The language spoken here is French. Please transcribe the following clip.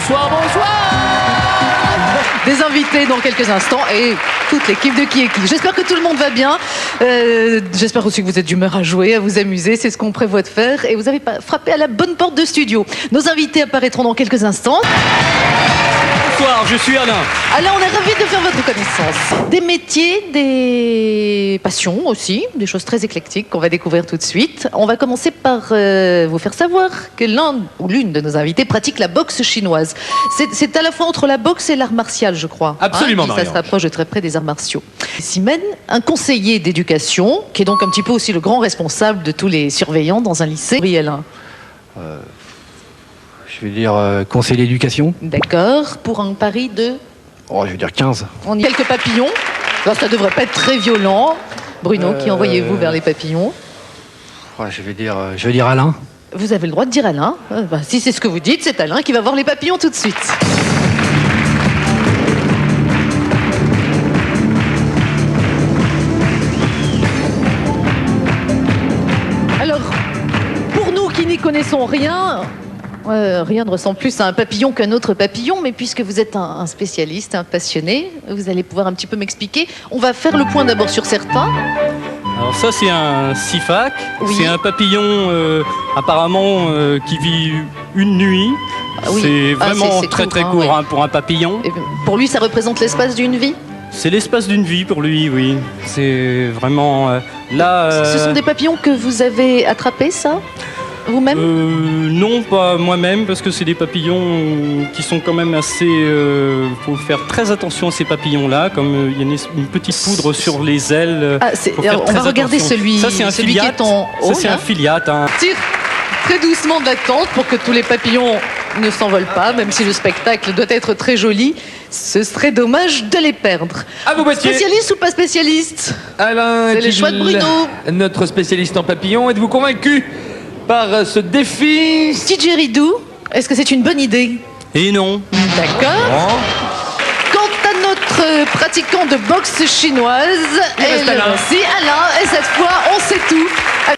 Bonsoir, bonsoir. Des invités dans quelques instants et toute l'équipe de Qui est Qui. J'espère que tout le monde va bien. J'espère aussi que vous êtes d'humeur à jouer, à vous amuser. C'est ce qu'on prévoit de faire. Et vous avez frappé à la bonne porte de studio. Nos invités apparaîtront dans quelques instants. Bonsoir, je suis Alain. Alain, on est ravis de faire votre connaissance. Des métiers, des passions aussi, des choses très éclectiques qu'on va découvrir tout de suite. On va commencer par vous faire savoir que l'un ou l'une de nos invités pratique la boxe chinoise. C'est à la fois entre la boxe et l'art martial, je crois. Absolument, Ça se rapproche de très près des arts martiaux. Simène, un conseiller d'éducation, qui est donc un petit peu aussi le grand responsable de tous les surveillants dans un lycée. Oui, Alain. Je vais dire conseil d'éducation. D'accord, pour un pari de... Oh, je vais dire 15. On y a quelques papillons. Alors ça devrait pas être très violent. Bruno, qui envoyez-vous vers les papillons? Ouais, je vais dire Alain. Vous avez le droit de dire Alain. Si c'est ce que vous dites, c'est Alain qui va voir les papillons tout de suite. Alors, pour nous qui n'y connaissons rien... rien ne ressemble plus à un papillon qu'un autre papillon, mais puisque vous êtes un spécialiste, un passionné, vous allez pouvoir un petit peu m'expliquer. On va faire le point d'abord sur certains. Alors ça, c'est un sifac. Oui. C'est un papillon apparemment qui vit une nuit. Oui. C'est vraiment c'est très court, très hein, court ouais. pour un papillon. Et pour lui, ça représente l'espace d'une vie. C'est l'espace d'une vie pour lui, oui. C'est vraiment là. Ce sont des papillons que vous avez attrapés, ça? Vous-même? Non, pas moi-même, parce que c'est des papillons qui sont quand même assez... faut faire très attention à ces papillons-là, comme il y a une petite poudre sur les ailes. Faut faire on très va regarder attention. celui, Ça, c'est un celui qui filiate. est en haut. Ça, c'est là. un filiate. Hein. Tire très doucement de la tente pour que tous les papillons ne s'envolent pas, même si le spectacle doit être très joli. Ce serait dommage de les perdre. À vos boîtiers. Spécialiste ou pas spécialiste? Alain C'est les choix de Bruno. Notre spécialiste en papillons. Êtes-vous convaincu par ce défi? Didgeridoo, est-ce que c'est une bonne idée? Et non. D'accord. Quant à notre pratiquant de boxe chinoise, Il reste Alain. si Alain, et cette fois, on sait tout.